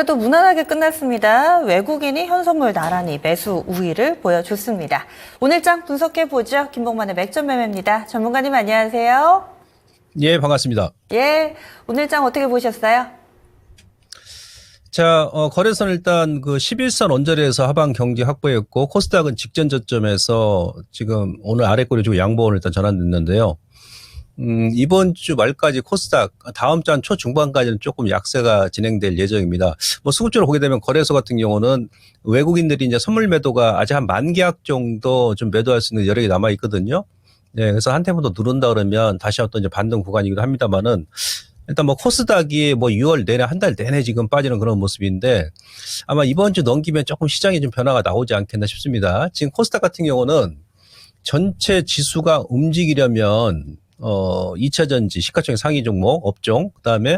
월요일도 무난하게 끝났습니다. 외국인이 현선물 나란히 매수 우위를 보여줬습니다. 오늘 장 분석해보죠. 김봉만의 맥점 매매입니다. 전문가님 안녕하세요. 예, 반갑습니다. 예, 오늘 장 어떻게 보셨어요? 자, 거래선 일단 그 11선 언저리에서 하방 경기 확보했고, 코스닥은 직전 저점에서 지금 오늘 아래꼬리 주고 양보원을 일단 전환됐는데요. 이번 주 말까지 코스닥, 다음 주 한 초중반까지는 조금 약세가 진행될 예정입니다. 뭐 수급적으로 보게 되면 거래소 같은 경우는 외국인들이 이제 선물 매도가 아직 한 10,000계약 정도 좀 매도할 수 있는 여력이 남아 있거든요. 네, 그래서 한 템포 더 누른다 그러면 다시 어떤 이제 반등 구간이기도 합니다만은 일단 뭐 코스닥이 뭐 6월 내내 한 달 내내 지금 빠지는 그런 모습인데 아마 이번 주 넘기면 조금 시장에 좀 변화가 나오지 않겠나 싶습니다. 지금 코스닥 같은 경우는 전체 지수가 움직이려면 2차 전지, 시가총액 상위 종목, 업종, 그다음에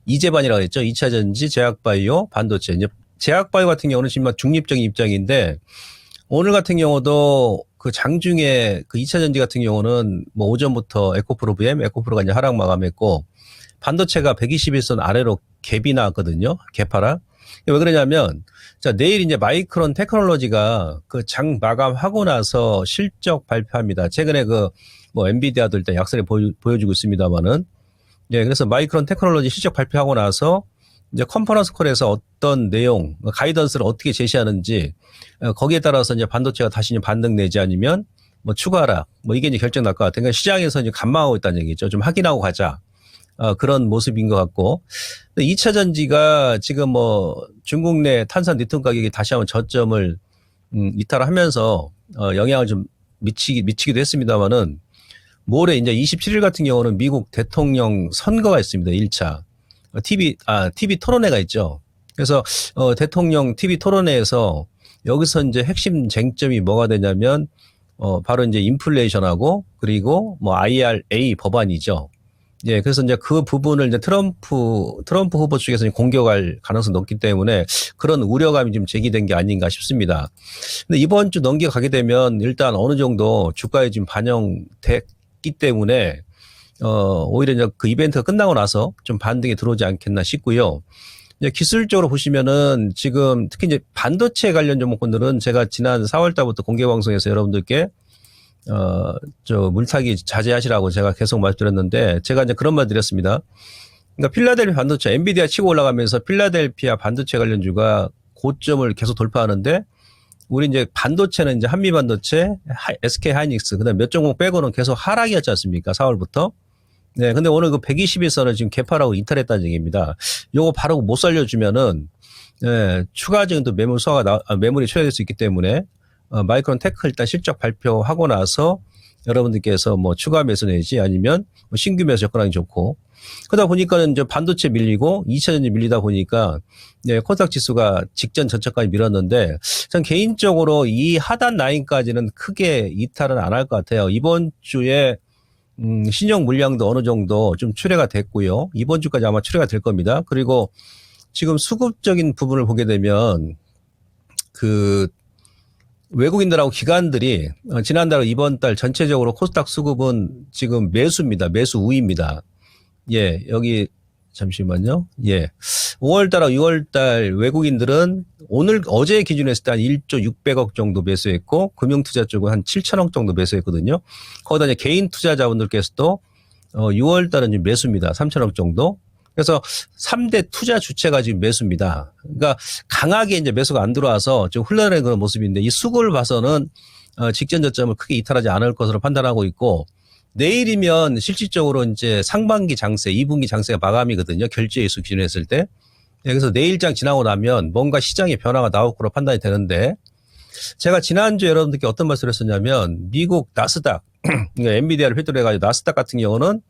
이재반이라고 했죠. 2차 전지, 제약바이오, 반도체. 이제 제약바이오 같은 경우는 지금 중립적인 입장인데 오늘 같은 경우도 그 장중에 그 2차 전지 같은 경우는 뭐 오전부터 에코프로 VM, 에코프로가 이제 하락 마감했고 반도체가 121선 아래로 갭이 나왔거든요. 갭하락. 왜 그러냐면 자, 내일 이제 마이크론 테크놀로지가 그 장 마감하고 나서 실적 발표합니다. 최근에 그 뭐 엔비디아도 일단 약세를 보여주고 있습니다만은 예, 그래서 마이크론 테크놀로지 실적 발표하고 나서 이제 컨퍼런스 콜에서 어떤 내용, 가이던스를 어떻게 제시하는지 거기에 따라서 이제 반도체가 다시 반등 내지 아니면 뭐 추가 하락, 뭐 이게 이제 결정 날 것 같아요. 그러니까 시장에서 이제 관망하고 있다는 얘기죠. 좀 확인하고 가자. 그런 모습인 것 같고. 2차 전지가 지금 뭐 중국 내 탄산 리튬 가격이 다시 한번 저점을 이탈하면서 영향을 좀 미치기도 했습니다만은 모레 이제 27일 같은 경우는 미국 대통령 선거가 있습니다. 1차. TV 토론회가 있죠. 그래서 대통령 TV 토론회에서 여기서 이제 핵심 쟁점이 뭐가 되냐면 바로 이제 인플레이션하고 그리고 뭐 IRA 법안이죠. 예, 그래서 이제 그 부분을 이제 트럼프 후보 측에서 공격할 가능성이 높기 때문에 그런 우려감이 좀 제기된 게 아닌가 싶습니다. 근데 이번 주 넘겨가게 되면 일단 어느 정도 주가에 지금 반영됐기 때문에 오히려 이제 그 이벤트가 끝나고 나서 좀 반등이 들어오지 않겠나 싶고요. 이제 기술적으로 보시면은 지금 특히 이제 반도체 관련 종목군들은 제가 지난 4월 달부터 공개 방송에서 여러분들께 물타기 자제하시라고 제가 계속 말씀드렸는데 제가 이제 그런 말 드렸습니다. 그러니까 필라델피아 반도체, 엔비디아 치고 올라가면서 필라델피아 반도체 관련주가 고점을 계속 돌파하는데 우리 이제 반도체는 이제 한미 반도체, SK 하이닉스, 그다음 몇 종목 빼고는 계속 하락이었지 않습니까? 4월부터. 네, 근데 오늘 그 121선을 지금 개파라고 이탈했다는 얘기입니다. 요거 바로 못 살려주면은, 네, 추가적인 또 매물이 초래될 수 있기 때문에, 마이크론 테크 일단 실적 발표하고 나서 여러분들께서 뭐 추가 매수 내지 아니면 뭐 신규 매수 접근하기 좋고, 그러다 보니까는 이제 반도체 밀리고 2차 전지 밀리다 보니까, 네, 코스닥 지수가 직전 전저까지 밀었는데, 전 개인적으로 이 하단 라인까지는 크게 이탈은 안 할 것 같아요. 이번 주에 신용 물량도 어느 정도 좀 출회가 됐고요. 이번 주까지 아마 출회가 될 겁니다. 그리고 지금 수급적인 부분을 보게 되면 그 외국인들하고 기관들이 지난달 이번 달 전체적으로 코스닥 수급은 지금 매수입니다. 매수 우위입니다. 예, 여기 잠시만요. 예. 5월달하고 6월달 외국인들은 어제 기준으로 했을 때 한 1조 600억 정도 매수했고, 금융투자 쪽은 한 7천억 정도 매수했거든요. 거기다 이제 개인 투자자분들께서도 6월달은 매수입니다. 3천억 정도. 그래서 3대 투자 주체가 지금 매수입니다. 그러니까 강하게 이제 매수가 안 들어와서 좀 흘러내는 그런 모습인데 이 수급을 봐서는 직전 저점을 크게 이탈하지 않을 것으로 판단하고 있고, 내일이면 실질적으로 이제 상반기 장세, 2분기 장세가 마감이거든요. 결제 이수 기준으로 했을 때. 그래서 내일장 지나고 나면 뭔가 시장의 변화가 나올 거로 판단이 되는데 제가 지난주에 여러분들께 어떤 말씀을 했었냐면 미국 나스닥, 엔비디아를 필두로 해가지고 나스닥 같은 경우는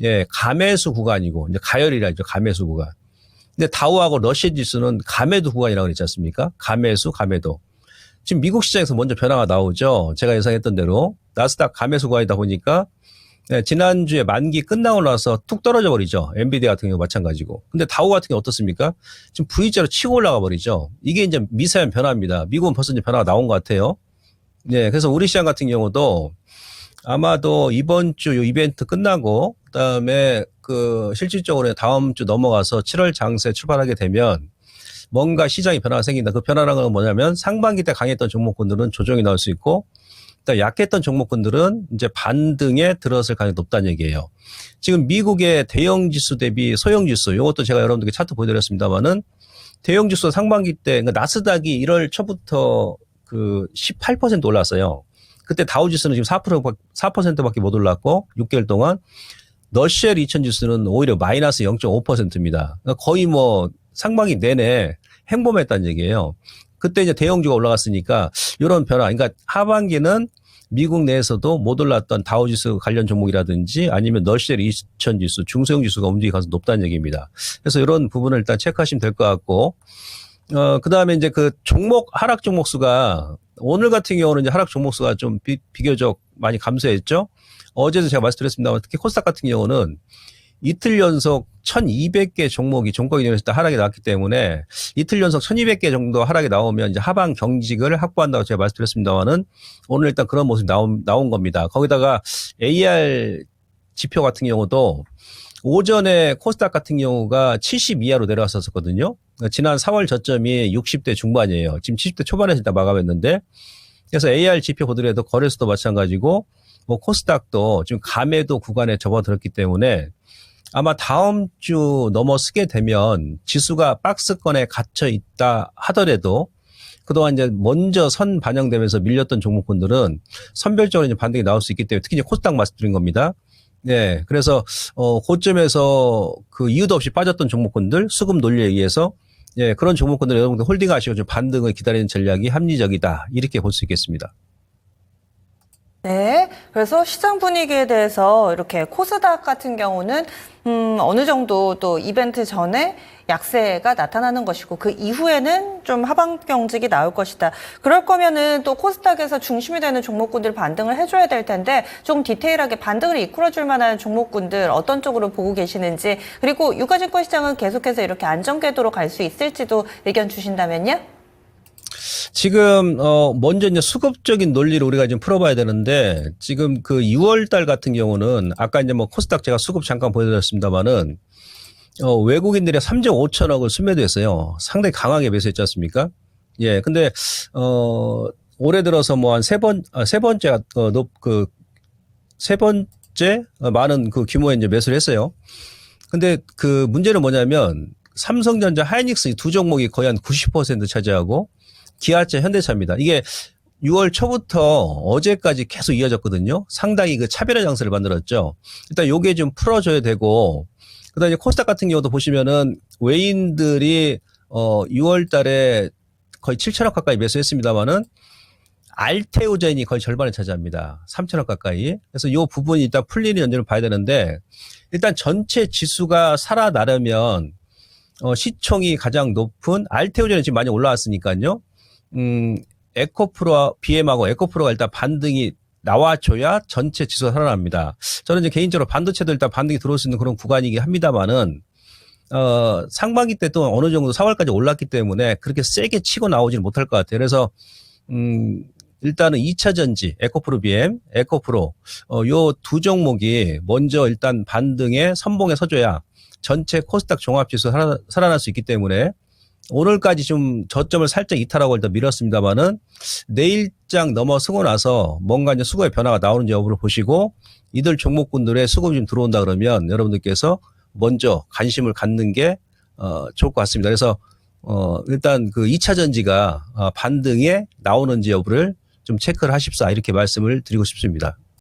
예, 가매수 구간이고 이제 가열이라죠. 가매수 구간. 근데 다우하고 러시아 지수는 가매도 구간이라고 그랬지 않습니까? 가매수, 가매도. 지금 미국 시장에서 먼저 변화가 나오죠. 제가 예상했던 대로. 나스닥 가매수 구간이다 보니까 네, 지난주에 만기 끝나고 나서 툭 떨어져 버리죠. 엔비디아 같은 경우 마찬가지고. 근데 다우 같은 경우 어떻습니까? 지금 V자로 치고 올라가 버리죠. 이게 이제 미세한 변화입니다. 미국은 벌써 이제 변화가 나온 것 같아요. 네, 그래서 우리 시장 같은 경우도 아마도 이번 주 요 이벤트 끝나고 그다음에 그 실질적으로 다음 주 넘어가서 7월 장세 출발하게 되면 뭔가 시장에 변화가 생긴다. 그 변화라는 건 뭐냐면 상반기 때 강했던 종목군들은 조정이 나올 수 있고 또 약했던 종목군들은 이제 반등에 들어설 가능성이 높다는 얘기예요. 지금 미국의 대형 지수 대비 소형 지수, 이것도 제가 여러분들께 차트 보여드렸습니다만은 대형 지수 상반기 때 그러니까 나스닥이 1월 초부터 그 18% 올랐어요. 그때 다우 지수는 지금 4%밖에 못 올랐고 6개월 동안 러셀 2000 지수는 오히려 마이너스 0.5%입니다. 그러니까 거의 뭐 상반기 내내 행보했다는 얘기예요. 그때 이제 대형주가 올라갔으니까 이런 변화, 그러니까 하반기는 미국 내에서도 못 올랐던 다우지수 관련 종목이라든지 아니면 러셀 2000 지수, 중소형 지수가 움직이 가서 높다는 얘기입니다. 그래서 이런 부분을 일단 체크하시면 될 것 같고, 그 다음에 이제 그 종목, 하락 종목 수가 오늘 같은 경우는 이제 하락 종목 수가 좀 비교적 많이 감소했죠. 어제도 제가 말씀드렸습니다만 특히 코스닥 같은 경우는 이틀 연속 1200개 종목이 종가 기준에서 하락이 나왔기 때문에 이틀 연속 1200개 정도 하락이 나오면 이제 하방 경직을 확보한다고 제가 말씀드렸습니다만은 오늘 일단 그런 모습이 나온 겁니다. 거기다가 AR 지표 같은 경우도 오전에 코스닥 같은 경우가 70 이하로 내려왔었거든요. 지난 4월 저점이 60대 중반이에요. 지금 70대 초반에서 일단 마감했는데 그래서 AR 지표 보더라도 거래소도 마찬가지고 뭐 코스닥도 지금 감매도 구간에 접어들었기 때문에 아마 다음 주 넘어서게 되면 지수가 박스권에 갇혀 있다 하더라도 그동안 이제 먼저 선 반영되면서 밀렸던 종목군들은 선별적으로 이제 반등이 나올 수 있기 때문에 특히 이제 코스닥 말씀드린 겁니다. 네. 그래서, 고점에서 그 이유도 없이 빠졌던 종목군들 수급 논리에 의해서 예, 그런 종목군들 여러분들 홀딩 하시고 좀 반등을 기다리는 전략이 합리적이다. 이렇게 볼 수 있겠습니다. 네. 그래서 시장 분위기에 대해서 이렇게 코스닥 같은 경우는 어느 정도 또 이벤트 전에 약세가 나타나는 것이고 그 이후에는 좀 하방 경직이 나올 것이다. 그럴 거면은 또 코스닥에서 중심이 되는 종목군들 반등을 해줘야 될 텐데 조금 디테일하게 반등을 이끌어줄 만한 종목군들 어떤 쪽으로 보고 계시는지 그리고 유가증권 시장은 계속해서 이렇게 안정 궤도로 갈 수 있을지도 의견 주신다면요. 지금 먼저 이제 수급적인 논리를 우리가 좀 풀어봐야 되는데 지금 그 6월 달 같은 경우는 아까 이제 뭐 코스닥 제가 수급 잠깐 보여드렸습니다만은 외국인들이 3조 5천억을 순매도했어요. 상당히 강하게 매수했지 않습니까? 예, 근데 올해 들어서 뭐 한 세 번째 많은 그 규모의 이제 매수를 했어요. 근데 그 문제는 뭐냐면 삼성전자, 하이닉스 이 두 종목이 거의 한 90% 차지하고 기아차, 현대차입니다. 이게 6월 초부터 어제까지 계속 이어졌거든요. 상당히 그 차별화 장세를 만들었죠. 일단 요게 좀 풀어줘야 되고, 그 다음에 코스닥 같은 경우도 보시면은 외인들이 6월 달에 거의 7천억 가까이 매수했습니다만은 알테오젠이 거의 절반을 차지합니다. 3천억 가까이. 그래서 요 부분이 일단 풀리는 연준을 봐야 되는데, 일단 전체 지수가 살아나려면 시총이 가장 높은 알테오젠이 지금 많이 올라왔으니까요. 에코프로, BM하고 에코프로가 일단 반등이 나와줘야 전체 지수가 살아납니다. 저는 이제 개인적으로 반도체도 일단 반등이 들어올 수 있는 그런 구간이긴 합니다만은, 상반기 때 또 어느 정도 4월까지 올랐기 때문에 그렇게 세게 치고 나오지는 못할 것 같아요. 그래서, 일단은 2차 전지, 에코프로 BM, 에코프로, 요 두 종목이 먼저 일단 반등에 선봉에 서줘야 전체 코스닥 종합지수 살아날 수 있기 때문에 오늘까지 좀 저점을 살짝 이탈하고 일단 밀었습니다만은 내일장 넘어서고 나서 뭔가 이제 수급의 변화가 나오는지 여부를 보시고 이들 종목군들의 수급이 좀 들어온다 그러면 여러분들께서 먼저 관심을 갖는 게 좋을 것 같습니다. 그래서 일단 그 2차 전지가 반등에 나오는지 여부를 좀 체크를 하십사 이렇게 말씀을 드리고 싶습니다.